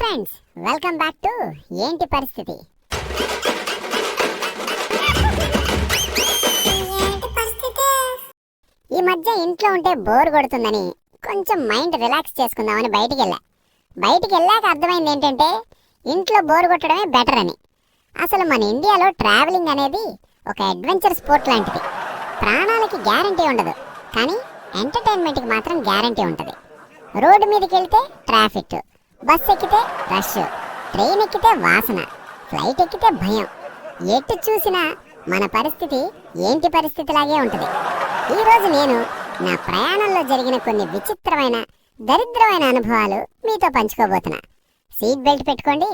Friends, welcome back to ఏంటి పరిస్థితి. ఈ మధ్య ఇంట్లో ఉంటే బోర్ కొడుతుందని కొంచెం మైండ్ రిలాక్స్ చేసుకుందామని బయటికి వెళ్ళాక అర్థమైంది ఏంటంటే ఇంట్లో బోర్ కొట్టడమే బెటర్ అని. అసలు మన ఇండియాలో ట్రావెలింగ్ అనేది ఒక అడ్వెంచర్ స్పోర్ట్ లాంటిది. ప్రాణాలకి గ్యారంటీ ఉండదు, కానీ ఎంటర్టైన్మెంట్కి మాత్రం గ్యారంటీ ఉంటుంది. రోడ్డు మీదకి వెళ్తే ట్రాఫిక్, బస్ ఎక్కితే రష్, ట్రైన్ ఎక్కితే వాసన, ఫ్లైట్ ఎక్కితే భయం. ఎటు చూసినా మన పరిస్థితి ఏంటి పరిస్థితిలాగే ఉంటుంది. ఈరోజు నేను నా ప్రయాణంలో జరిగిన కొన్ని విచిత్రమైన దరిద్రమైన అనుభవాలు మీతో పంచుకోబోతున్నా. సీట్ బెల్ట్ పెట్టుకోండి,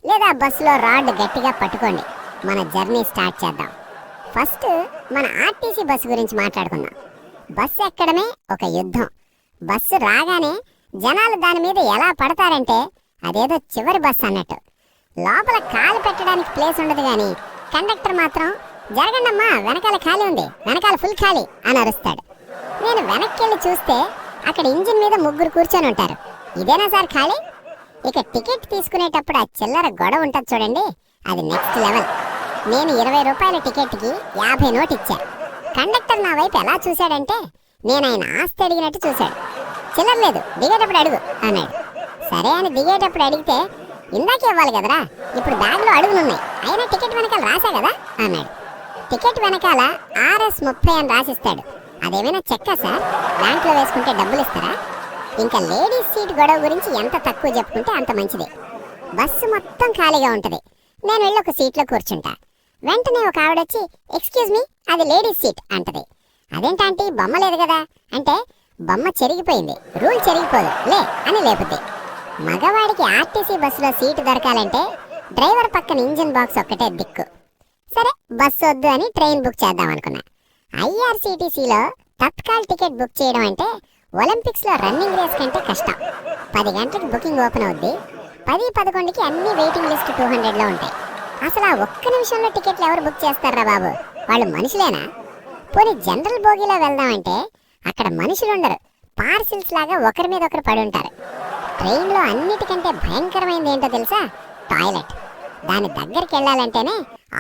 లేదా బస్సులో రాడ్ గట్టిగా పట్టుకోండి. మన జర్నీ స్టార్ట్ చేద్దాం. ఫస్ట్ మన ఆర్టీసీ బస్సు గురించి మాట్లాడుకుందాం. బస్సు ఎక్కడమే ఒక యుద్ధం. బస్సు రాగానే జనాలు దాని మీద ఎలా పడతారంటే అదేదో చివరి బస్సు అన్నట్టు. లోపల కాలు పెట్టడానికి ప్లేస్ ఉండదు, కానీ కండక్టర్ మాత్రం జరగండమ్మా, వెనకాల ఖాళీ ఉంది, వెనకాల ఫుల్ ఖాళీ అని అరుస్తాడు. నేను వెనక్కి వెళ్ళి చూస్తే అక్కడ ఇంజిన్ మీద ముగ్గురు కూర్చొని ఉంటారు. ఇదేనా సార్ ఖాళీ? ఇక టికెట్ తీసుకునేటప్పుడు ఆ చిల్లర గొడవ ఉంటుంది చూడండి, అది నెక్స్ట్ లెవెల్. నేను 20 రూపాయల టికెట్కి 50 నోట్ ఇచ్చా. కండక్టర్ నా వైపు ఎలా చూశాడంటే నేను ఆయన ఆస్తి అడిగినట్టు చూశాడు. చిల్లర లేదు, దిగేటప్పుడు అడుగు అన్నాడు. సరే అని దిగేటప్పుడు అడిగితే ఇందాకే ఇవ్వాలి కదరా, ఇప్పుడు బ్యాగ్లో అడుగులున్నాయి, అయినా టికెట్ వెనకాల రాసా కదా అన్నాడు. టికెట్ వెనకాల RS30 అని రాసిస్తాడు. అదేమైనా చెక్క సార్? బ్యాంక్లో వేసుకుంటే డబ్బులు ఇస్తారా? ఇంకా లేడీస్ సీట్ గొడవ గురించి ఎంత తక్కువ చెప్పుకుంటే అంత మంచిది. బస్సు మొత్తం ఖాళీగా ఉంటుంది. నేను వెళ్ళి ఒక సీట్లో కూర్చుంటా. వెంటనే ఒక ఆవిడొచ్చి ఎక్స్క్యూజ్ మీ, అది లేడీస్ సీట్ అంటది. అదేంటంటే బొమ్మ లేదు కదా అంటే, బొమ్మ చెరిగిపోయింది, రూల్ చెరిగిపోదు లే అని లేపుద్ది. మగవాడికి ఆర్టీసీ బస్సులో సీటు దొరకాలంటే డ్రైవర్ పక్కన ఇంజిన్ బాక్స్ ఒక్కటే దిక్కు. సరే బస్సు వద్దు అని ట్రైన్ బుక్ చేద్దాం అనుకున్నా. IRCTCలో తత్కాల్ టికెట్ బుక్ చేయడం అంటే ఒలింపిక్స్లో రన్నింగ్ రేస్ కంటే కష్టం. 10 గంటలకు బుకింగ్ ఓపెన్ అవుద్ది, 10-11కి అన్ని వెయిటింగ్ లిస్ట్ 200లో ఉంటాయి. అసలు ఆ ఒక్క నిమిషంలో టికెట్లు ఎవరు బుక్ చేస్తారా బాబు? వాళ్ళు మనుషులేనా? పోనీ జనరల్ బోగీలో వెళ్దామంటే అక్కడ మనుషులు ఉండరు, పార్సిల్స్ లాగా ఒకరి మీద ఒకరు పడి ఉంటారు. ట్రైన్లో అన్నిటికంటే భయంకరమైనది ఏంటో తెలుసా? టాయిలెట్. దాని దగ్గరికి వెళ్ళాలంటేనే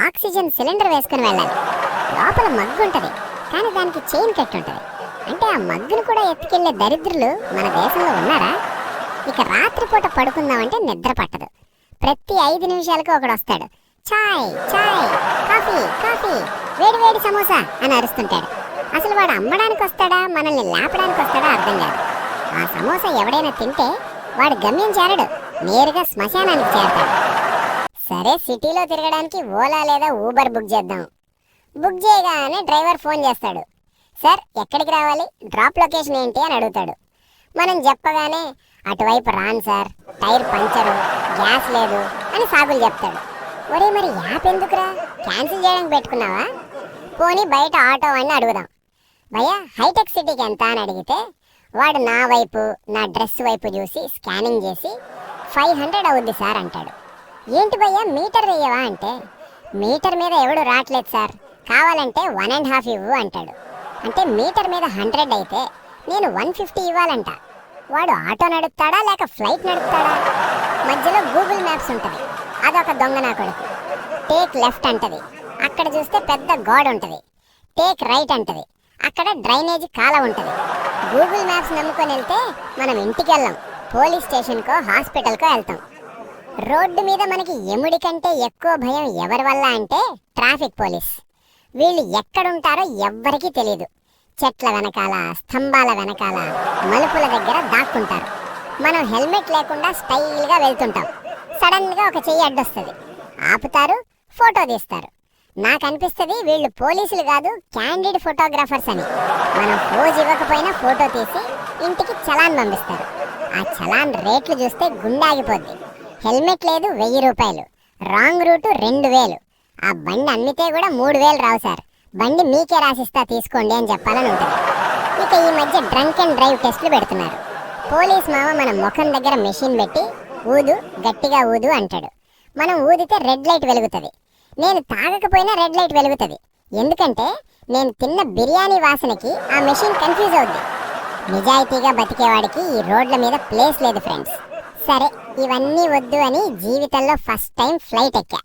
ఆక్సిజన్ సిలిండర్ వేసుకుని వెళ్ళాలి. లోపల మగ్గు ఉంటుంది, కానీ దానికి చైన్ కట్టి ఉంటుంది. అంటే ఆ మగ్గును కూడా ఎత్తుకెళ్లే దరిద్రులు మన దేశంలో ఉన్నారా? ఇక రాత్రిపూట పడుకుందామంటే నిద్ర పట్టదు. ప్రతి 5 నిమిషాలకు ఒకడు వస్తాడు, చాయ్ చాయ్, కాఫీ కాఫీ, వేడి వేడి సమోసా అని అరుస్తుంటాడు. అసలు వాడు అమ్మడానికి వస్తాడా, మనల్ని లేపడానికి వస్తాడా అర్థం కాదు. ఆ సమోసా ఎవడైనా తింటే వాడు గమ్యం చేరడు, నేరుగా శ్మశానానికి చేరతాడు. సరే సిటీలో తిరగడానికి ఓలా లేదా ఊబర్ బుక్ చేద్దాం. బుక్ చేయగానే డ్రైవర్ ఫోన్ చేస్తాడు. సార్ ఎక్కడికి రావాలి, డ్రాప్ లొకేషన్ ఏంటి అని అడుగుతాడు. మనం చెప్పగానే అటువైపు రాను సార్, టైర్ పంచరు, గ్యాస్ లేదు అని సాగులు చెప్తాడు. ఒరే మరి యాప్ ఎందుకురా, క్యాన్సిల్ చేయడానికి పెట్టుకున్నావా? పోనీ బయట ఆటో వాడిని అడుగుదాం. భయ్యా హైటెక్ సిటీకి ఎంత అని అడిగితే వాడు నా వైపు, నా డ్రెస్ వైపు చూసి స్కానింగ్ చేసి 500 అవుద్ది సార్ అంటాడు. ఏంటి భయ్యా మీటర్ వేయవా అంటే, మీటర్ మీద ఎవడు రావట్లేదు సార్, కావాలంటే 1.5 ఇవ్వు అంటాడు. అంటే మీటర్ మీద 100 అయితే నేను 150 ఇవ్వాలంట. వాడు ఆటో నడుపుతాడా లేక ఫ్లైట్ నడుపుతాడా? మధ్యలో గూగుల్ మ్యాప్స్ ఉంటుంది, అదొక దొంగ నా కొడుకు. టేక్ లెఫ్ట్ అంటది, అక్కడ చూస్తే పెద్ద గోడ ఉంటుంది. టేక్ రైట్ అంటది, అక్కడ డ్రైనేజీ కాల ఉంటుంది. గూగుల్ మ్యాప్స్ నమ్ముకొని వెళ్తే మనం ఇంటికి వెళ్ళాం, పోలీస్ స్టేషన్కో హాస్పిటల్కో వెళ్తాం. రోడ్డు మీద మనకి ఎముడి కంటే ఎక్కువ భయం ఎవరి వల్ల అంటే ట్రాఫిక్ పోలీస్. వీళ్ళు ఎక్కడుంటారో ఎవ్వరికీ తెలియదు. చెట్ల వెనకాల, స్తంభాల వెనకాల, మలుపుల దగ్గర దాక్కుంటారు. మనం హెల్మెట్ లేకుండా స్టైల్గా వెళ్తుంటాం. సడన్గా ఒక చెయ్యి అడ్డొస్తుంది, ఆపుతారు, ఫోటో తీస్తారు. నాకు అనిపిస్తుంది వీళ్ళు పోలీసులు కాదు, క్యాండిడ్ ఫోటోగ్రాఫర్స్ అని. మనం పోజ్ ఇవ్వకపోయినా ఫోటో తీసి ఇంటికి చలాన్ పంపిస్తారు. ఆ చలాన్ రేట్లు చూస్తే గుండె ఆగిపోద్ది. హెల్మెట్ లేదు 1000 రూపాయలు, రాంగ్ రూటు 2000. ఆ బండి అమ్మితే కూడా 3000 రావు సార్, బండి మీకే రాసిస్తా తీసుకోండి అని చెప్పాలని ఉంటుంది. ఇక ఈ మధ్య డ్రంక్ అండ్ డ్రైవ్ టెస్టులు పెడుతున్నారు. పోలీస్ మామ మన ముఖం దగ్గర మెషిన్ పెట్టి ఊదు, గట్టిగా ఊదు అంటాడు. మనం ఊదితే రెడ్ లైట్ వెలుగుతుంది. నేను తాగకపోయినా రెడ్ లైట్ వెలుగుతుంది. ఎందుకంటే నేను తిన్న బిర్యానీ వాసనకి ఆ మెషిన్ కన్ఫ్యూజ్ అవుద్ది. నిజాయితీగా బతికేవాడికి ఈ రోడ్ల మీద ప్లేస్ లేదు ఫ్రెండ్స్. సరే, ఇవన్నీ వద్దు అని జీవితంలో ఫస్ట్ టైం ఫ్లైట్ ఎక్కా.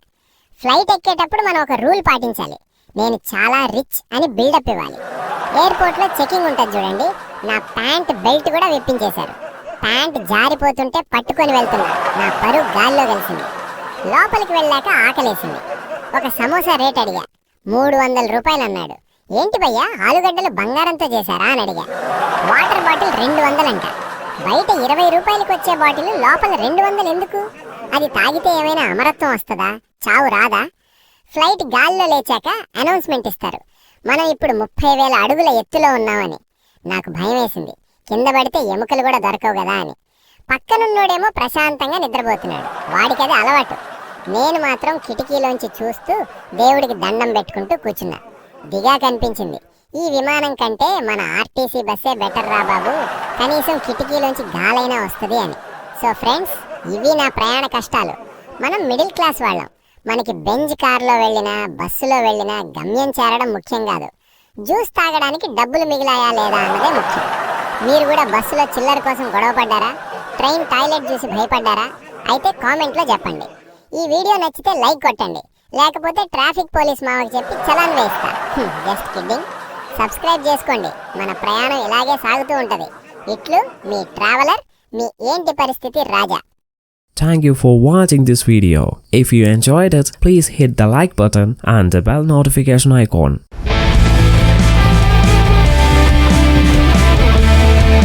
ఫ్లైట్ ఎక్కేటప్పుడు మనం ఒక రూల్ పాటించాలి. నేను చాలా రిచ్ అని బిల్డప్ ఇవ్వాలి. ఎయిర్పోర్ట్లో చెకింగ్ ఉంటుంది చూడండి, నా ప్యాంట్ బెల్ట్ కూడా విప్పించేశారు. ప్యాంట్ జారిపోతుంటే పట్టుకొని వెళ్తున్నా. నా పరువు గాల్లో కలిసింది. లోపలికి వెళ్ళాక ఆకలేసింది. ఒక సమోసా రేట్ అడిగా. 300 రూపాయలు అన్నాడు. ఏంటి భయ్యా, ఆలుగడ్డలు బంగారంతో చేశారా అని అడిగా. వాటర్ బాటిల్ 200 అంట. బయట 20 రూపాయలకి వచ్చే బాటిల్ లోపల 200 ఎందుకు? అది తాగితే ఏమైనా అమరత్వం వస్తుందా, చావు రాదా? ఫ్లైట్ గాల్లో లేచాక అనౌన్స్మెంట్ ఇస్తారు, మనం ఇప్పుడు 30,000 అడుగుల ఎత్తులో ఉన్నామని. నాకు భయం వేసింది, కింద పడితే ఎముకలు కూడా దొరకవు కదా అని. పక్కనున్నోడేమో ప్రశాంతంగా నిద్రపోతున్నాడు, వాడికి అది అలవాటు. నేను మాత్రం కిటికీలోంచి చూస్తూ దేవుడికి దండం పెట్టుకుంటూ కూర్చున్నా. దిగా కనిపించింది, ఈ విమానం కంటే మన ఆర్టీసీ బస్సే బెటర్ రా బాబు, కనీసం కిటికీలోంచి గాలైనా వస్తుంది అని. సో ఫ్రెండ్స్, ఇవి నా ప్రయాణ కష్టాలు. మనం మిడిల్ క్లాస్ వాళ్ళం. మనకి బెంజ్ కార్లో వెళ్ళినా బస్సులో వెళ్ళినా గమ్యం చేరడం ముఖ్యం కాదు, జ్యూస్ తాగడానికి డబ్బులు మిగిలాయా లేదా అన్నదే ముఖ్యం. మీరు కూడా బస్సులో చిల్లర కోసం గొడవ పడ్డారా? ట్రైన్ టాయిలెట్ చూసి భయపడ్డారా? అయితే కామెంట్లో చెప్పండి. ఈ వీడియో నచ్చితే లైక్ కొట్టండి, లేకపోతే ట్రాఫిక్ పోలీస్ మావకి చెప్పి చలాన్ వేస్తా. Just kidding. సబ్స్క్రైబ్ చేసుకోండి, మన ప్రయాణం ఇలాగే సాగుతూ ఉంటుంది. ఇట్లు మీ ట్రావెలర్, మీ ఏంటి పరిస్థితి రాజా. Thank you for watching this video. If you enjoyed it, please hit the like button and the bell notification icon.